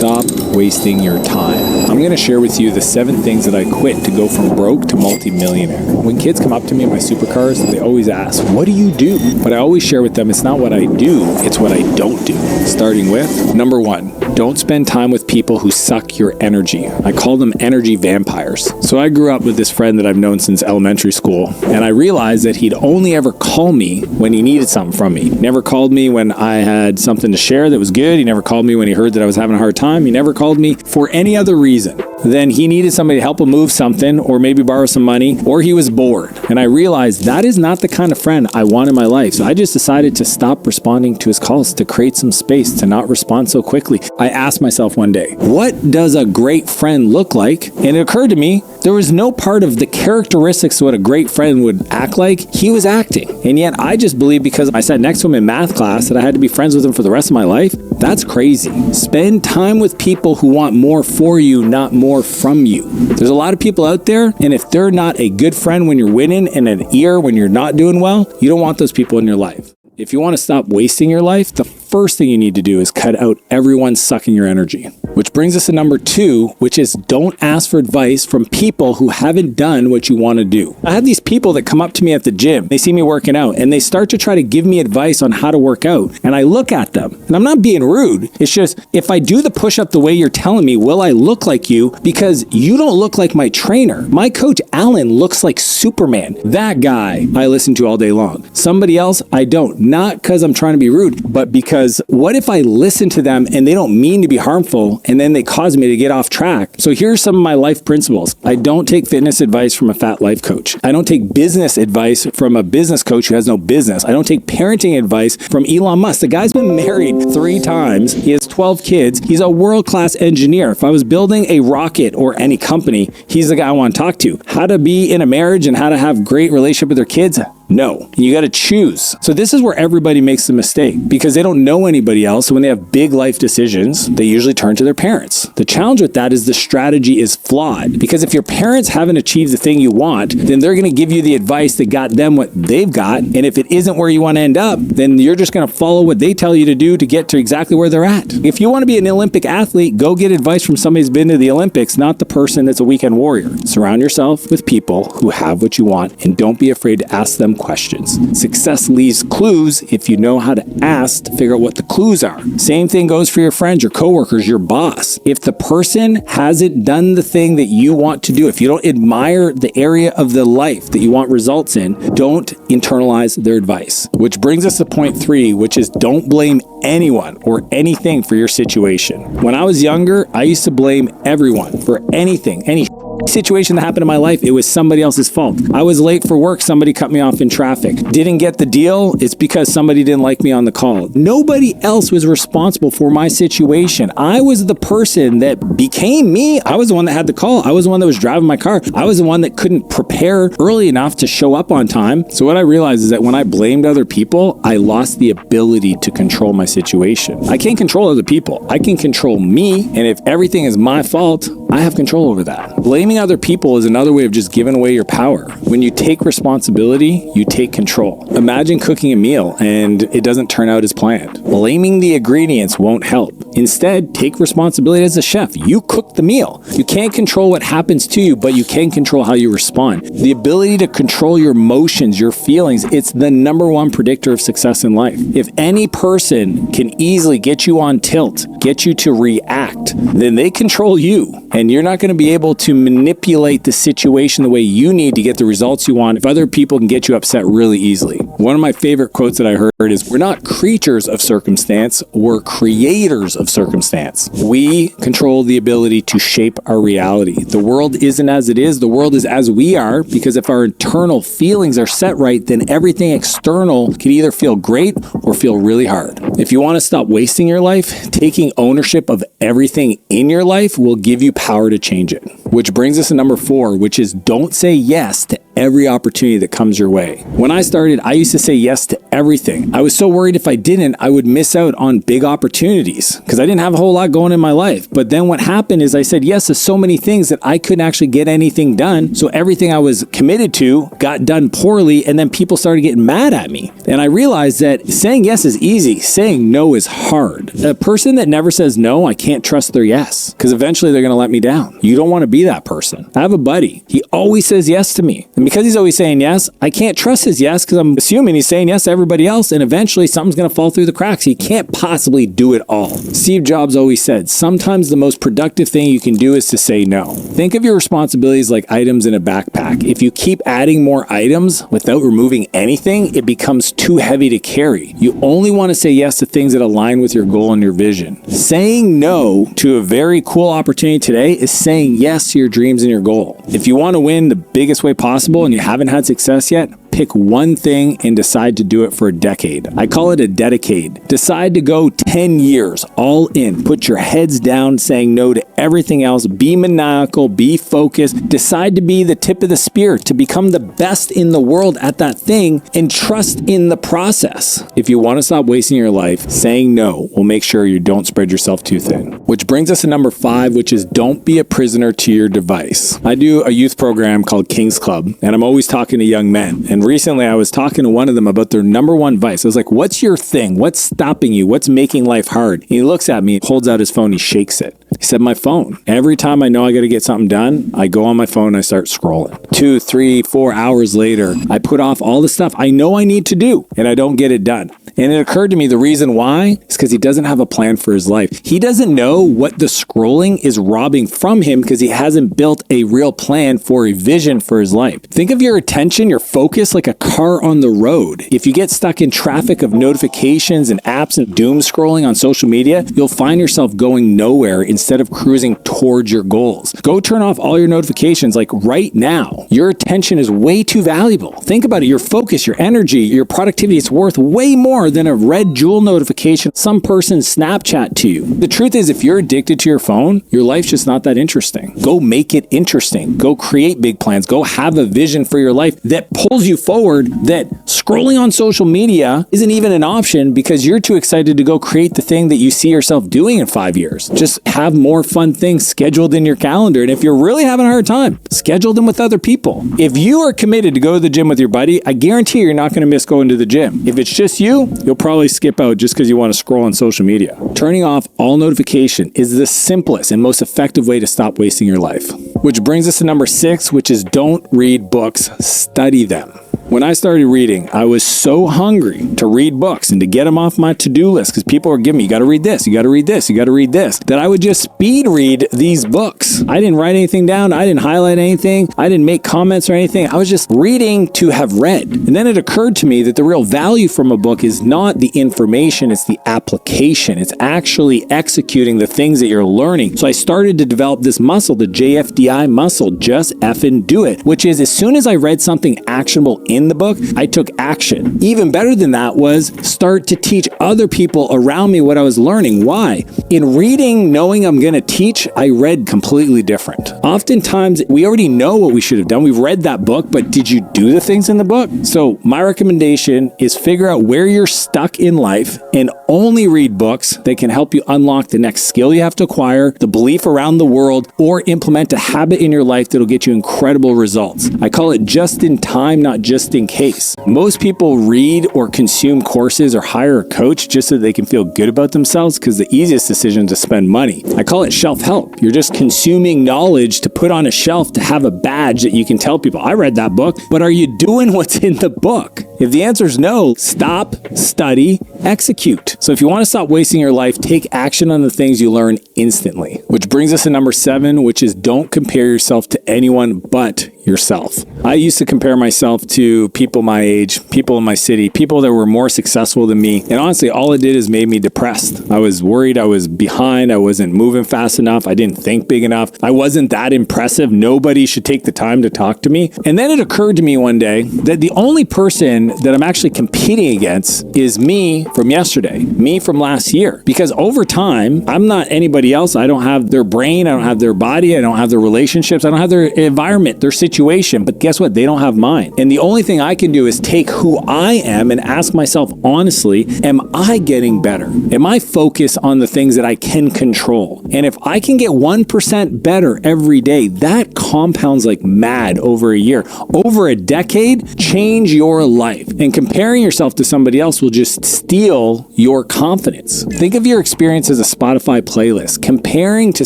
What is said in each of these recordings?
Stop wasting your time. I'm going to share with you the 7 things that I quit to go from broke to multi-millionaire. When kids come up to me in my supercars, they always ask, what do you do? But I always share with them, it's not what I do, it's what I don't do. Starting with, number 1, don't spend time with people who suck your energy. I call them energy vampires. So I grew up with this friend that I've known since elementary school, and I realized that he'd only ever call me when he needed something from me. He never called me when I had something to share that was good. He never called me when he heard that I was having a hard time. He never called me for any other reason than he needed somebody to help him move something or maybe borrow some money, or he was bored. And I realized that is not the kind of friend I want in my life. So I just decided to stop responding to his calls, to create some space, to not respond so quickly. I asked myself one day, what does a great friend look like? And it occurred to me, there was no part of the characteristics of what a great friend would act like he was acting. And yet I just believe because I sat next to him in math class that I had to be friends with him for the rest of my life. That's crazy. Spend time with people who want more for you, not more from you. There's a lot of people out there, and if they're not a good friend when you're winning and an ear when you're not doing well, you don't want those people in your life. If you want to stop wasting your life, the first thing you need to do is cut out everyone sucking your energy. Which brings us to number 2, which is don't ask for advice from people who haven't done what you want to do. I have these people that come up to me at the gym. They see me working out and they start to try to give me advice on how to work out. And I look at them and I'm not being rude. It's just, if I do the push-up the way you're telling me, will I look like you? Because you don't look like my trainer. My coach, Alan, looks like Superman. That guy I listen to all day long. Somebody else, I don't. Not because I'm trying to be rude, but because what if I listen to them and they don't mean to be harmful and then they cause me to get off track? So here are some of my life principles. I don't take fitness advice from a fat life coach. I don't take business advice from a business coach who has no business. I don't take parenting advice from Elon Musk. The guy's been married 3 times. He has 12 kids. He's a world-class engineer. If I was building a rocket or any company, he's the guy I want to talk to. How to be in a marriage and how to have great relationship with their kids? No, you got to choose. So this is where everybody makes the mistake because they don't know anybody else. So when they have big life decisions, they usually turn to their parents. The challenge with that is the strategy is flawed because if your parents haven't achieved the thing you want, then they're going to give you the advice that got them what they've got. And if it isn't where you want to end up, then you're just going to follow what they tell you to do to get to exactly where they're at. If you want to be an Olympic athlete, go get advice from somebody who's been to the Olympics, not the person that's a weekend warrior. Surround yourself with people who have what you want and don't be afraid to ask them questions. Success leaves clues if you know how to ask to figure out what the clues are. Same thing goes for your friends, your coworkers, your boss. If the person hasn't done the thing that you want to do, if you don't admire the area of the life that you want results in, don't internalize their advice. Which brings us to point 3, which is don't blame anyone or anything for your situation. When I was younger, I used to blame everyone for anything, any situation that happened in my life. It was somebody else's fault. I was late for work. Somebody cut me off in traffic. Didn't get the deal. It's because somebody didn't like me on the call. Nobody else was responsible for my situation. I was the person that became me. I was the one that had the call. I was the one that was driving my car. I was the one that couldn't prepare early enough to show up on time. So what I realized is that when I blamed other people, I lost the ability to control my situation. I can't control other people. I can control me. And if everything is my fault, I have control over that. Blaming other people is another way of just giving away your power. When you take responsibility, you take control. Imagine cooking a meal and it doesn't turn out as planned. Blaming the ingredients won't help. Instead, take responsibility as a chef. You cook the meal. You can't control what happens to you, but you can control how you respond. The ability to control your emotions, your feelings, it's the number 1 predictor of success in life. If any person can easily get you on tilt, get you to react, then they control you. And you're not going to be able to manipulate the situation the way you need to get the results you want if other people can get you upset really easily. One of my favorite quotes that I heard is, we're not creatures of circumstance, we're creators of circumstance. We control the ability to shape our reality. The world isn't as it is, the world is as we are, because if our internal feelings are set right, then everything external can either feel great or feel really hard. If you want to stop wasting your life, taking ownership of everything in your life will give you power to change it. Which brings us to number 4, which is don't say yes to every opportunity that comes your way. When I started, I used to say yes to everything. I was so worried if I didn't, I would miss out on big opportunities because I didn't have a whole lot going in my life. But then what happened is I said yes to so many things that I couldn't actually get anything done. So everything I was committed to got done poorly, and then people started getting mad at me. And I realized that saying yes is easy. Saying no is hard. A person that never says no, I can't trust their yes because eventually they're going to let me down. You don't want to be that person. I have a buddy. He always says yes to me. And because he's always saying yes, I can't trust his yes because I'm assuming he's saying yes to everybody else, and eventually something's going to fall through the cracks. He can't possibly do it all. Steve Jobs always said, sometimes the most productive thing you can do is to say no. Think of your responsibilities like items in a backpack. If you keep adding more items without removing anything, it becomes too heavy to carry. You only want to say yes to things that align with your goal and your vision. Saying no to a very cool opportunity today is saying yes to your dreams and your goal. If you want to win the biggest way possible and you haven't had success yet, pick one thing and decide to do it for a decade. I call it a dedicade. Decide to go 10 years all in. Put your heads down, saying no to everything else. Be maniacal, be focused. Decide to be the tip of the spear, to become the best in the world at that thing, and trust in the process. If you want to stop wasting your life, saying no will make sure you don't spread yourself too thin. Which brings us to number 5, which is don't be a prisoner to your device. I do a youth program called King's Club, and I'm always talking to young men. And recently I was talking to one of them about their number one vice. I was like, what's your thing? What's stopping you? What's making life hard? And he looks at me, holds out his phone, he shakes it. He said, my phone. Every time I know I got to get something done, I go on my phone and I start scrolling. 2, 3, 4 hours later, I put off all the stuff I know I need to do and I don't get it done. And it occurred to me the reason why is because he doesn't have a plan for his life. He doesn't know what the scrolling is robbing from him because he hasn't built a real plan for a vision for his life. Think of your attention, your focus like a car on the road. If you get stuck in traffic of notifications and apps and doom scrolling on social media, you'll find yourself going nowhere instead of cruising towards your goals. Go turn off all your notifications like right now. Your attention is way too valuable. Think about it. Your focus, your energy, your productivity is worth way more than a red jewel notification some person Snapchat to you. The truth is, if you're addicted to your phone, your life's just not that interesting. Go make it interesting. Go create big plans. Go have a vision for your life that pulls you forward, that scrolling on social media isn't even an option because you're too excited to go create the thing that you see yourself doing in 5 years. Just have more fun things scheduled in your calendar. And if you're really having a hard time, schedule them with other people. If you are committed to go to the gym with your buddy, I guarantee you're not going to miss going to the gym. If it's just you, you'll probably skip out just because you want to scroll on social media. Turning off all notification is the simplest and most effective way to stop wasting your life. Which brings us to number 6, which is don't read books, study them. When I started reading, I was so hungry to read books and to get them off my to-do list because people were giving me, you got to read this, you got to read this, you got to read this, that I would just speed read these books. I didn't write anything down. I didn't highlight anything. I didn't make comments or anything. I was just reading to have read. And then it occurred to me that the real value from a book is not the information, it's the application. It's actually executing the things that you're learning. So I started to develop this muscle, the JFDI muscle, just effing do it, which is as soon as I read something actionable in the book, I took action. Even better than that was start to teach other people around me what I was learning. Why? In reading, knowing I'm going to teach, I read completely different. Oftentimes, we already know what we should have done. We've read that book, but did you do the things in the book? So my recommendation is figure out where you're stuck in life and only read books that can help you unlock the next skill you have to acquire, the belief around the world, or implement a habit in your life that'll get you incredible results. I call it just in time, not just in case. Most people read or consume courses or hire a coach just so they can feel good about themselves because the easiest decision is to spend money. I call it shelf help. You're just consuming knowledge to put on a shelf to have a badge that you can tell people, I read that book, but are you doing what's in the book? If the answer is no, stop, study, execute. So if you want to stop wasting your life, take action on the things you learn instantly. Which brings us to number 7, which is don't compare yourself to anyone but yourself. I used to compare myself to people my age, people in my city, people that were more successful than me. And honestly, all it did is made me depressed. I was worried I was behind. I wasn't moving fast enough. I didn't think big enough. I wasn't that impressive. Nobody should take the time to talk to me. And then it occurred to me one day that the only person that I'm actually competing against is me from yesterday, me from last year. Because over time, I'm not anybody else. I don't have their brain. I don't have their body. I don't have their relationships. I don't have their environment, their situation. But guess what? They don't have mine. And the only thing I can do is take who I am and ask myself honestly, am I getting better? Am I focused on the things that I can control? And if I can get 1% better every day, that compounds like mad over a year. Over a decade, change your life. And comparing yourself to somebody else will just steal your confidence. Think of your experience as a Spotify playlist. Comparing to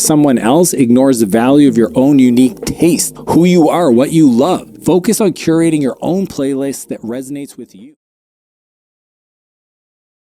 someone else ignores the value of your own unique taste, who you are, what you love. Focus on curating your own playlist that resonates with you.